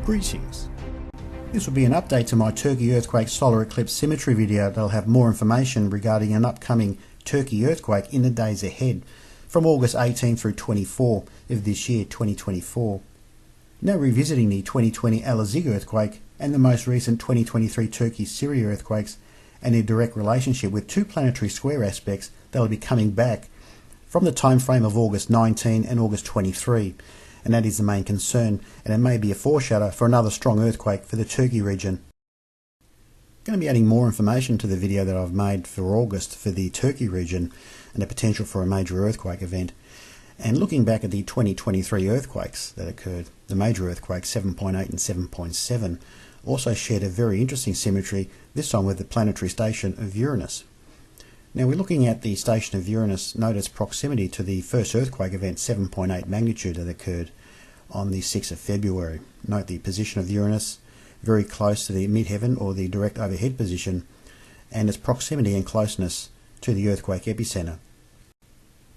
Greetings. This will be an update to my Turkey earthquake solar eclipse symmetry video that'll have more information regarding an upcoming Turkey earthquake in the days ahead from August 18 through 24 of this year, 2024. Now revisiting the 2020 Elazig earthquake and the most recent 2023 Turkey-Syria earthquakes and their direct relationship with two planetary square aspects that'll be coming back from the time frame of August 19 and August 23. And that is the main concern, and it may be a foreshadow for another strong earthquake for the Turkey region. I'm going to be adding more information to the video that I've made for August for the Turkey region and the potential for a major earthquake event. And looking back at the 2023 earthquakes that occurred, the major earthquakes 7.8 and 7.7 also shared a very interesting symmetry, this time with the planetary station of Uranus. Now we're looking at the station of Uranus, note its proximity to the first earthquake event 7.8 magnitude that occurred on the 6th of February. Note the position of Uranus very close to the midheaven or the direct overhead position, and its proximity and closeness to the earthquake epicenter.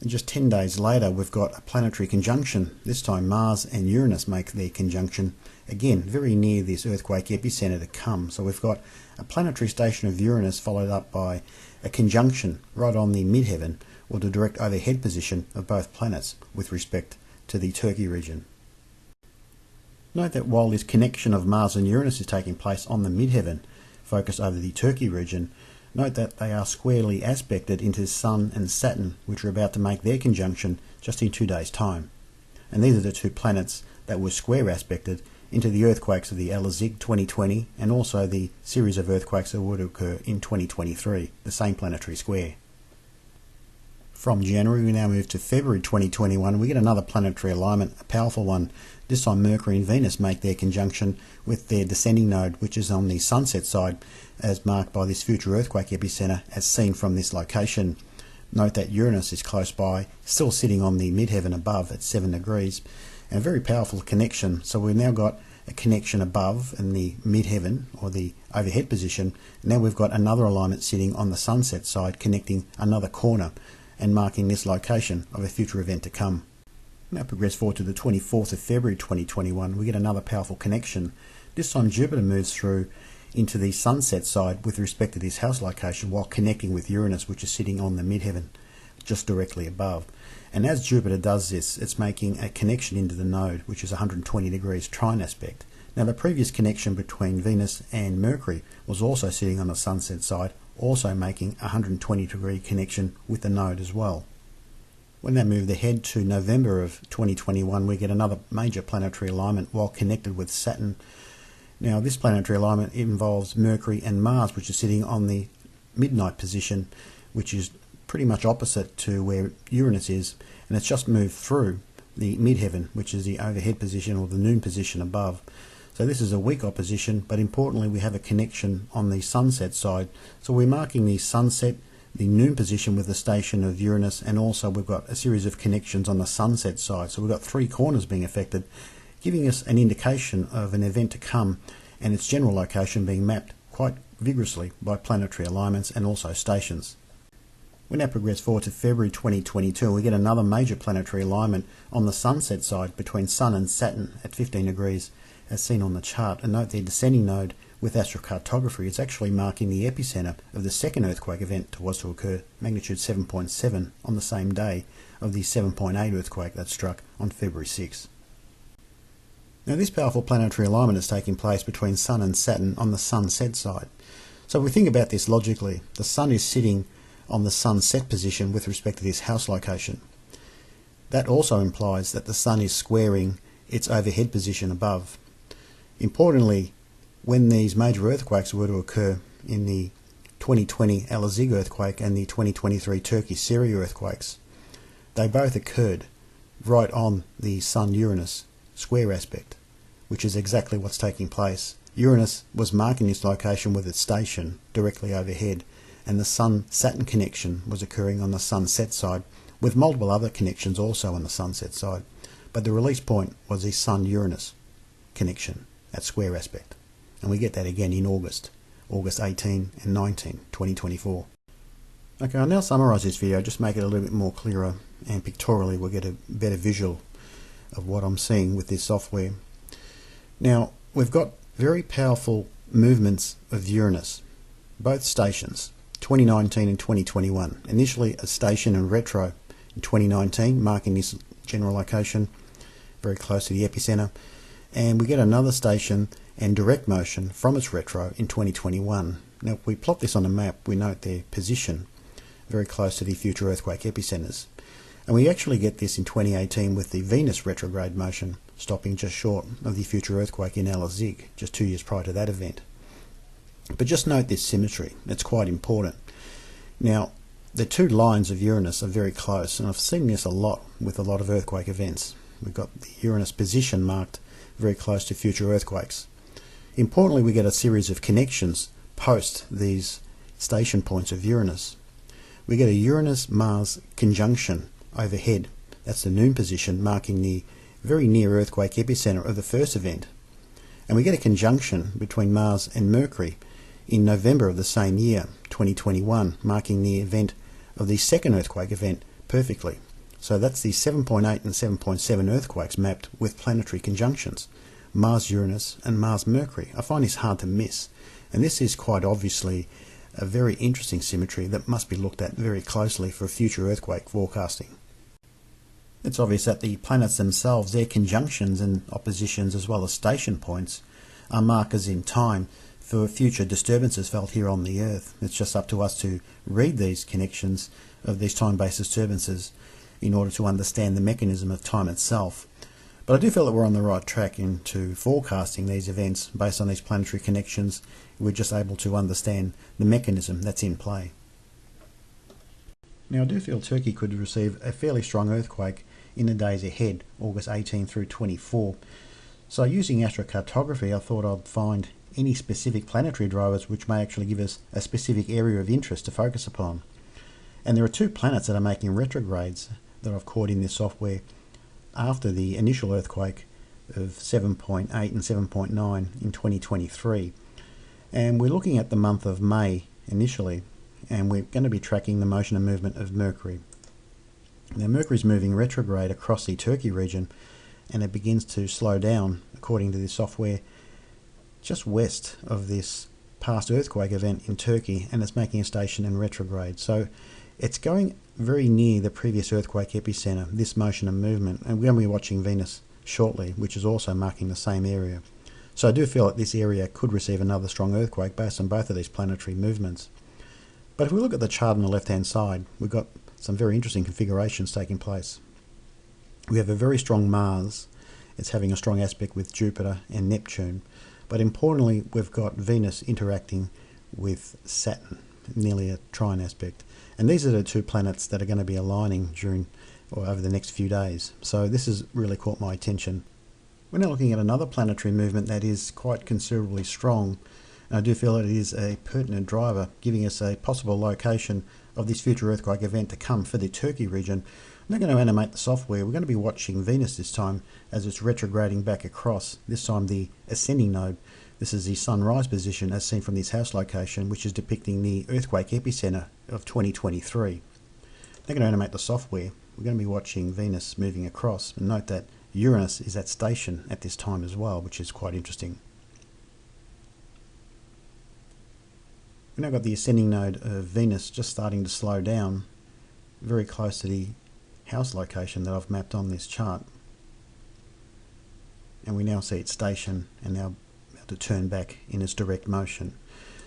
And just 10 days later we've got a planetary conjunction. This time Mars and Uranus make their conjunction, again very near this earthquake epicenter to come. So we've got a planetary station of Uranus followed up by a conjunction right on the midheaven or the direct overhead position of both planets with respect to the Turkey region. Note that while this connection of Mars and Uranus is taking place on the midheaven, focused over the Turkey region, note that they are squarely aspected into the Sun and Saturn, which are about to make their conjunction just in 2 days' time. And these are the two planets that were square aspected into the earthquakes of the Elazig 2020 and also the series of earthquakes that would occur in 2023, the same planetary square. From January we now move to February 2021. We get another planetary alignment, a powerful one. This time Mercury and Venus make their conjunction with their descending node, which is on the sunset side, as marked by this future earthquake epicenter as seen from this location. Note that Uranus is close by, still sitting on the midheaven above at 7 degrees, and a very powerful connection. So we've now got a connection above in the midheaven or the overhead position. Now we've got another alignment sitting on the sunset side, connecting another corner and marking this location of a future event to come. Now progress forward to the 24th of February 2021. We get another powerful connection. This time Jupiter moves through into the sunset side with respect to this house location while connecting with Uranus, which is sitting on the midheaven just directly above. And as Jupiter does this, it's making a connection into the node, which is 120 degrees trine aspect. Now the previous connection between Venus and Mercury was also sitting on the sunset side, also making a 120 degree connection with the node as well. When they move ahead to November of 2021, we get another major planetary alignment while connected with Saturn. Now this planetary alignment involves Mercury and Mars, which is sitting on the midnight position, which is pretty much opposite to where Uranus is, and it's just moved through the midheaven, which is the overhead position or the noon position above. So this is a weak opposition, but importantly we have a connection on the sunset side. So we're marking the sunset, the noon position with the station of Uranus, and also we've got a series of connections on the sunset side. So we've got three corners being affected, giving us an indication of an event to come and its general location being mapped quite vigorously by planetary alignments and also stations. We now progress forward to February 2022 and we get another major planetary alignment on the sunset side between Sun and Saturn at 15 degrees as seen on the chart. And note their descending node with astrocartography is actually marking the epicenter of the second earthquake event was to occur, magnitude 7.7, on the same day of the 7.8 earthquake that struck on February 6. Now this powerful planetary alignment is taking place between Sun and Saturn on the sunset side. So if we think about this logically, the Sun is sitting on the sunset position with respect to this house location. That also implies that the Sun is squaring its overhead position above. Importantly, when these major earthquakes were to occur in the 2020 Elazig earthquake and the 2023 Turkey-Syria earthquakes, they both occurred right on the Sun-Uranus square aspect, which is exactly what's taking place. Uranus was marking this location with its station directly overhead, and the Sun-Saturn connection was occurring on the sunset side, with multiple other connections also on the sunset side. But the release point was the Sun-Uranus connection at square aspect. And we get that again in August 18 and 19, 2024. Okay, I'll now summarise this video, just make it a little bit more clearer, and pictorially we'll get a better visual of what I'm seeing with this software. Now, we've got very powerful movements of Uranus, both stations, 2019 and 2021. Initially a station in retro in 2019, marking this general location very close to the epicenter, and we get another station and direct motion from its retro in 2021. Now if we plot this on a map, we note their position very close to the future earthquake epicenters. And we actually get this in 2018 with the Venus retrograde motion stopping just short of the future earthquake in Zig, just 2 years prior to that event. But just note this symmetry, it's quite important. Now, the two lines of Uranus are very close, and I've seen this a lot with a lot of earthquake events. We've got the Uranus position marked very close to future earthquakes. Importantly, we get a series of connections post these station points of Uranus. We get a Uranus-Mars conjunction overhead. That's the noon position, marking the very near earthquake epicenter of the first event. And we get a conjunction between Mars and Mercury in November of the same year, 2021, marking the event of the second earthquake event perfectly. So that's the 7.8 and 7.7 earthquakes mapped with planetary conjunctions, Mars-Uranus and Mars-Mercury. I find this hard to miss, and this is quite obviously a very interesting symmetry that must be looked at very closely for future earthquake forecasting. It's obvious that the planets themselves, their conjunctions and oppositions as well as station points, are markers in time for future disturbances felt here on the Earth. It's just up to us to read these connections of these time-based disturbances in order to understand the mechanism of time itself. But I do feel that we're on the right track into forecasting these events based on these planetary connections. We're just able to understand the mechanism that's in play. Now I do feel Turkey could receive a fairly strong earthquake in the days ahead, August 18 through 24. So using astrocartography, I thought I'd find any specific planetary drivers which may actually give us a specific area of interest to focus upon. And there are two planets that are making retrogrades that I've caught in this software after the initial earthquake of 7.8 and 7.9 in 2023. And we're looking at the month of May initially, and we're going to be tracking the motion and movement of Mercury. Now Mercury's moving retrograde across the Turkey region, and it begins to slow down, according to this software, just west of this past earthquake event in Turkey, and it's making a station in retrograde. So it's going very near the previous earthquake epicenter, this motion and movement, and we're going to be watching Venus shortly, which is also marking the same area. So I do feel that this area could receive another strong earthquake based on both of these planetary movements. But if we look at the chart on the left hand side, we've got some very interesting configurations taking place. We have a very strong Mars. It's having a strong aspect with Jupiter and Neptune. But importantly, we've got Venus interacting with Saturn, nearly a trine aspect. And these are the two planets that are going to be aligning during or over the next few days. So this has really caught my attention. We're now looking at another planetary movement that is quite considerably strong. And I do feel that it is a pertinent driver, giving us a possible location of this future earthquake event to come for the Turkey region. I'm not going to animate the software. We're going to be watching Venus this time as it's retrograding back across, this time the ascending node. This is the sunrise position as seen from this house location, which is depicting the earthquake epicenter of 2023. I'm not going to animate the software. We're going to be watching Venus moving across, and note that Uranus is at station at this time as well, which is quite interesting. We've now got the ascending node of Venus just starting to slow down, very close to the house location that I've mapped on this chart. And we now see its station and now to turn back in its direct motion.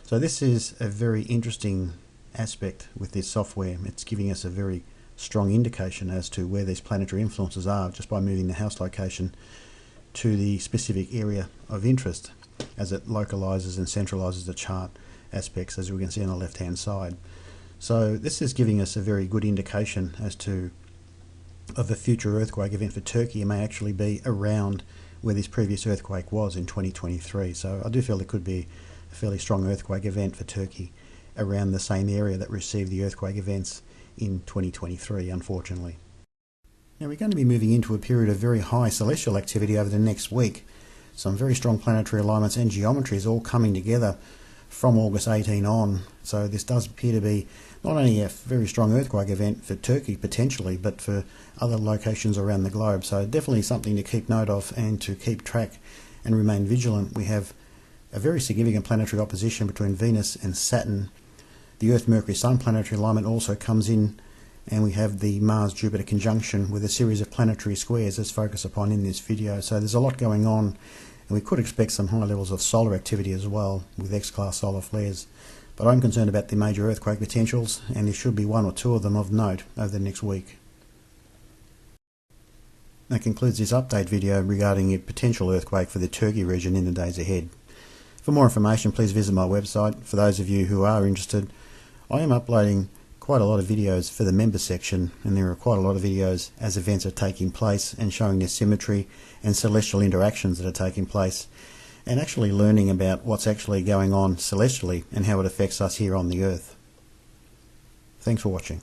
So this is a very interesting aspect with this software. It's giving us a very strong indication as to where these planetary influences are just by moving the house location to the specific area of interest as it localizes and centralizes the chart aspects, as we can see on the left hand side. So this is giving us a very good indication as to of a future earthquake event for Turkey. It may actually be around where this previous earthquake was in 2023. So I do feel it could be a fairly strong earthquake event for Turkey around the same area that received the earthquake events in 2023, unfortunately. Now we're going to be moving into a period of very high celestial activity over the next week. Some very strong planetary alignments and geometries all coming together from August 18 on. So this does appear to be not only a very strong earthquake event for Turkey potentially, but for other locations around the globe. So definitely something to keep note of and to keep track and remain vigilant. We have a very significant planetary opposition between Venus and Saturn. The Earth-Mercury-Sun planetary alignment also comes in, and we have the Mars-Jupiter conjunction with a series of planetary squares as focused upon in this video. So there's a lot going on, and we could expect some high levels of solar activity as well with X-class solar flares. But I'm concerned about the major earthquake potentials, and there should be one or two of them of note over the next week. That concludes this update video regarding a potential earthquake for the Turkey region in the days ahead. For more information, please visit my website. For those of you who are interested, I am uploading quite a lot of videos for the member section, and there are quite a lot of videos as events are taking place and showing their symmetry and celestial interactions that are taking place, and actually learning about what's actually going on celestially and how it affects us here on the Earth. Thanks for watching.